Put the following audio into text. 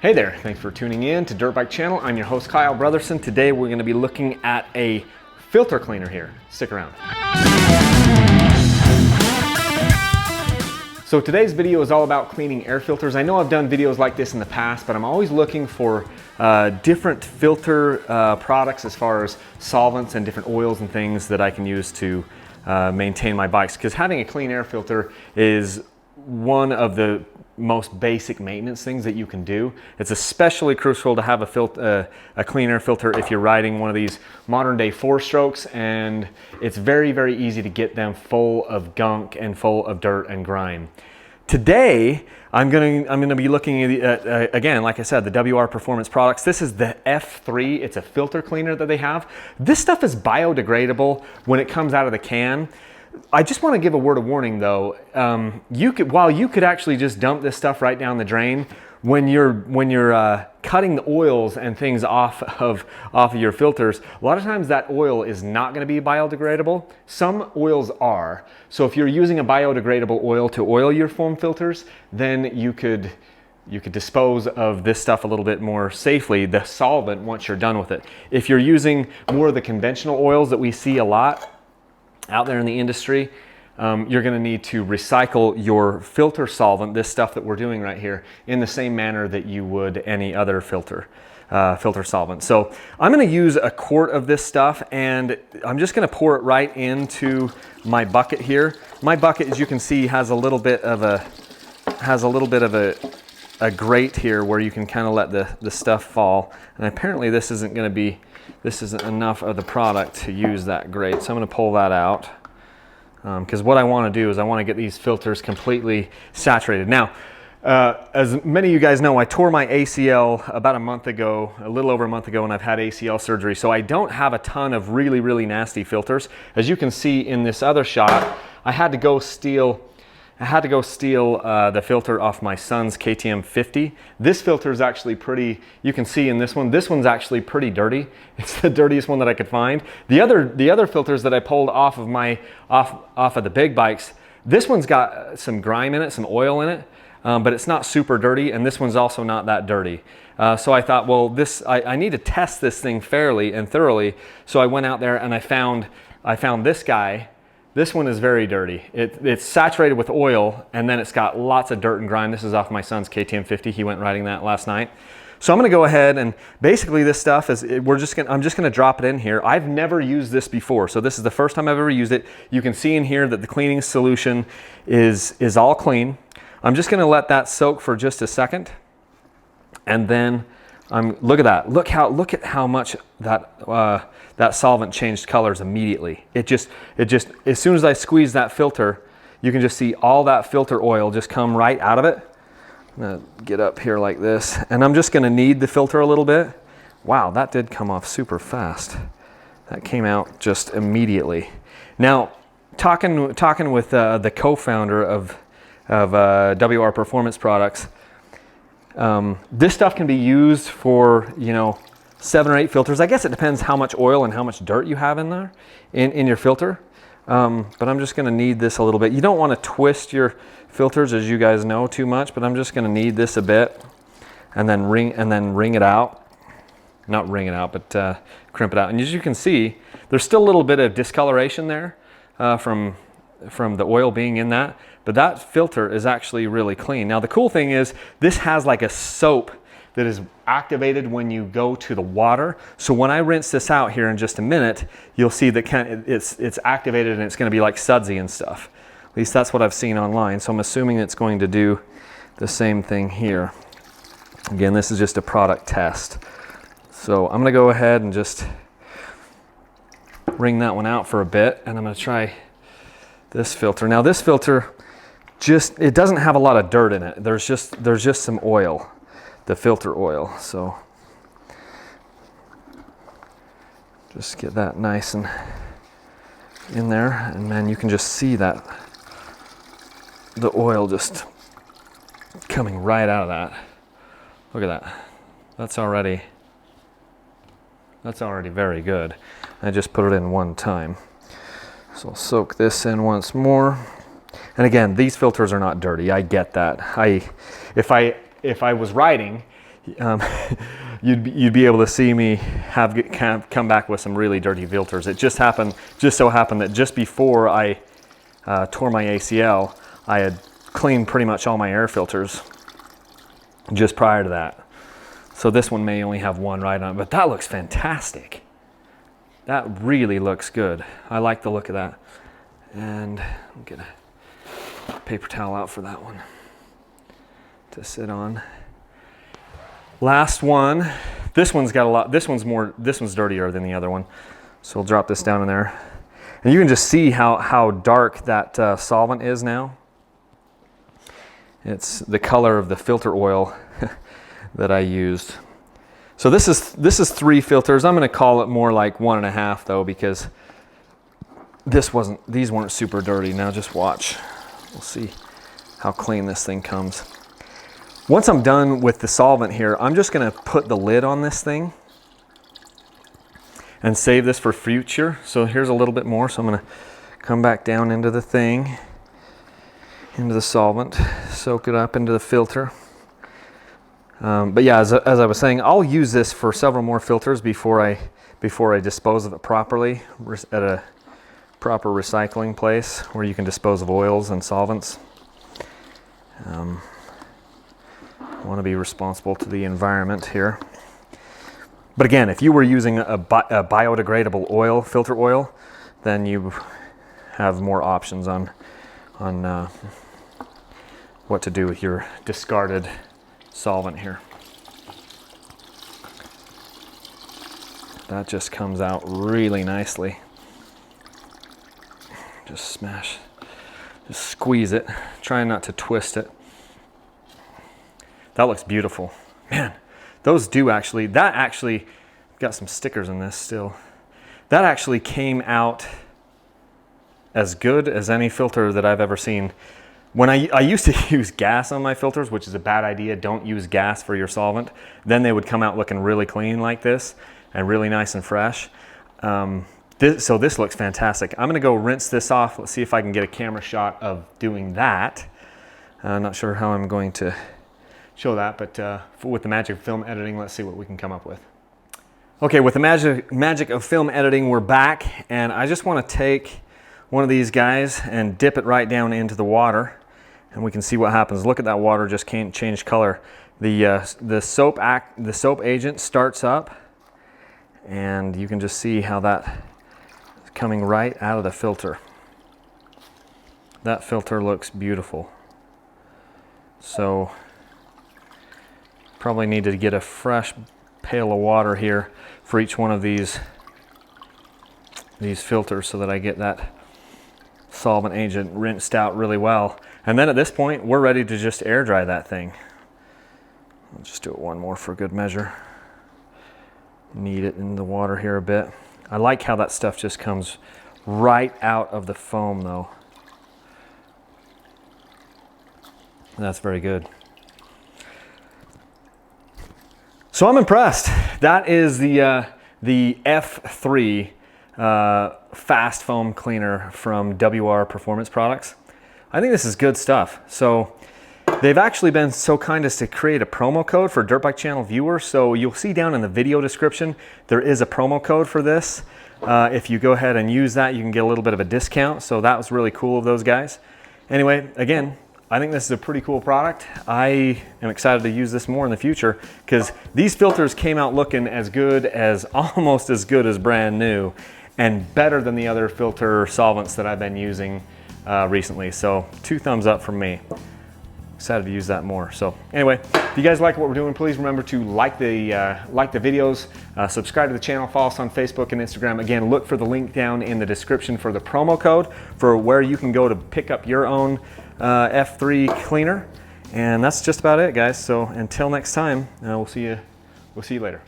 Hey there, thanks for tuning in to Dirt Bike Channel. I'm your host Kyle Brotherson. Today we're going to be looking at a filter cleaner here. Stick around. So today's video is all about cleaning air filters. I know I've done videos like this in the past, but I'm always looking for different filter products as far as solvents and different oils and things that I can use to maintain my bikes. Because having a clean air filter is one of the most basic maintenance things that you can do. It's especially crucial to have a clean air filter if you're riding one of these modern day 4-strokes, and it's very, very easy to get them full of gunk and full of dirt and grime. Today, I'm gonna be looking at, again, like I said, the WR Performance products. This is the F3. It's a filter cleaner that they have. This stuff is biodegradable when it comes out of the can. I just want to give a word of warning though. While you could actually just dump this stuff right down the drain, when you're cutting the oils and things off of your filters, a lot of times that oil is not going to be biodegradable. Some oils are. So if you're using a biodegradable oil to oil your foam filters, then you could dispose of this stuff a little bit more safely, the solvent, once you're done with it. If you're using more of the conventional oils that we see a lot out there in the industry, you're going to need to recycle your filter solvent, this stuff that we're doing right here, in the same manner that you would any other filter solvent. So I'm going to use a quart of this stuff, and I'm just going to pour it right into my bucket here. My bucket, as you can see, has a little bit of a grate here where you can kind of let the stuff fall. And apparently this isn't enough of the product to use that grate. So I'm going to pull that out because what I want to do is I want to get these filters completely saturated. Now, as many of you guys know, I tore my ACL about a month ago, a little over a month ago, and I've had ACL surgery. So I don't have a ton of really, really nasty filters. As you can see in this other shot, I had to go steal the filter off my son's KTM 50. This filter is actually pretty, you can see in this one's actually pretty dirty. It's the dirtiest one that I could find. The other filters that I pulled off of the big bikes, this one's got some grime in it, some oil in it, but it's not super dirty, and this one's also not that dirty. So I thought, well, I need to test this thing fairly and thoroughly. So I went out there and I found this guy. This one is very dirty. It's saturated with oil, and then it's got lots of dirt and grime. This is off my son's KTM 50. He went riding that last night. So I'm gonna go ahead and basically this stuff is, I'm just gonna drop it in here. I've never used this before, so this is the first time I've ever used it. You can see in here that the cleaning solution is all clean. I'm just gonna let that soak for just a second, and then look at that. Look at how much that solvent changed colors immediately. It just as soon as I squeeze that filter, you can just see all that filter oil just come right out of it. I'm gonna get up here like this, and I'm just gonna knead the filter a little bit. Wow, that did come off super fast. That came out just immediately. Now, talking with the co-founder of WR Performance Products, this stuff can be used for, 7 or 8 filters. I guess it depends how much oil and how much dirt you have in there, in your filter. But I'm just gonna knead this a little bit. You don't wanna twist your filters, as you guys know, too much, but I'm just gonna knead this a bit and then wring it out. Not wring it out, but crimp it out. And as you can see, there's still a little bit of discoloration there from the oil being in that, but that filter is actually really clean. Now the cool thing is this has like a soap that is activated when you go to the water. So when I rinse this out here in just a minute, you'll see that it's activated and it's gonna be like sudsy and stuff. At least that's what I've seen online. So I'm assuming it's going to do the same thing here. Again, this is just a product test. So I'm gonna go ahead and just wring that one out for a bit, and I'm gonna try this filter. Now this filter, it doesn't have a lot of dirt in it. There's just some oil, the filter oil. So just get that nice and in there, and then you can just see that the oil just coming right out of that. Look at that. That's already very good. I just put it in one time. So I'll soak this in once more. And again, these filters are not dirty. I get that. If I was riding, you'd be able to see me come back with some really dirty filters. It just so happened that just before I tore my ACL, I had cleaned pretty much all my air filters just prior to that. So this one may only have one right on it, but that looks fantastic. That really looks good. I like the look of that. And I'm gonna paper towel out for that one to sit on. Last one. This one's got a lot. This one's dirtier than the other one. So we'll drop this down in there. And you can just see how dark that solvent is now. It's the color of the filter oil that I used. So this is 3 filters. I'm going to call it more like 1.5 though, because these weren't super dirty. Now just watch. We'll see how clean this thing comes. Once I'm done with the solvent here, I'm just going to put the lid on this thing and save this for future. So here's a little bit more. So I'm going to come back down into the thing, into the solvent, soak it up into the filter. But yeah, as I was saying, I'll use this for several more filters before I dispose of it properly at a proper recycling place where you can dispose of oils and solvents. I want to be responsible to the environment here. But again, if you were using a biodegradable oil, filter oil, then you have more options on what to do with your discarded solvent here. That just comes out really nicely. Just squeeze it, trying not to twist it. That looks beautiful. Man, those do actually, that actually, got some stickers in this still. That actually came out as good as any filter that I've ever seen. When I used to use gas on my filters, which is a bad idea. Don't use gas for your solvent. Then they would come out looking really clean like this and really nice and fresh. So this looks fantastic. I'm gonna go rinse this off. Let's see if I can get a camera shot of doing that. I'm not sure how I'm going to show that, but with the magic of film editing, let's see what we can come up with. Okay, with the magic of film editing, we're back, and I just want to take one of these guys and dip it right down into the water, and we can see what happens. Look at that water just can't change color. The soap agent starts up, and you can just see how that is coming right out of the filter. That filter looks beautiful. So probably need to get a fresh pail of water here for each one of these filters so that I get that solvent agent rinsed out really well. And then at this point, we're ready to just air dry that thing. I'll just do it one more for good measure. Knead it in the water here a bit. I like how that stuff just comes right out of the foam though. That's very good. So I'm impressed. That is the F3 fast foam cleaner from WR Performance Products. I think this is good stuff. So they've actually been so kind as to create a promo code for Dirt Bike Channel viewers. So you'll see down in the video description, there is a promo code for this. If you go ahead and use that, you can get a little bit of a discount. So that was really cool of those guys. Anyway, again, I think this is a pretty cool product. I am excited to use this more in the future because these filters came out looking as good as, almost as good as brand new, and better than the other filter solvents that I've been using recently. So 2 thumbs up from me. Excited to use that more. So anyway, if you guys like what we're doing, please remember to like the videos, subscribe to the channel, follow us on Facebook and Instagram. Again, look for the link down in the description for the promo code for where you can go to pick up your own F3 cleaner. And that's just about it, guys. So until next time, we'll see you later.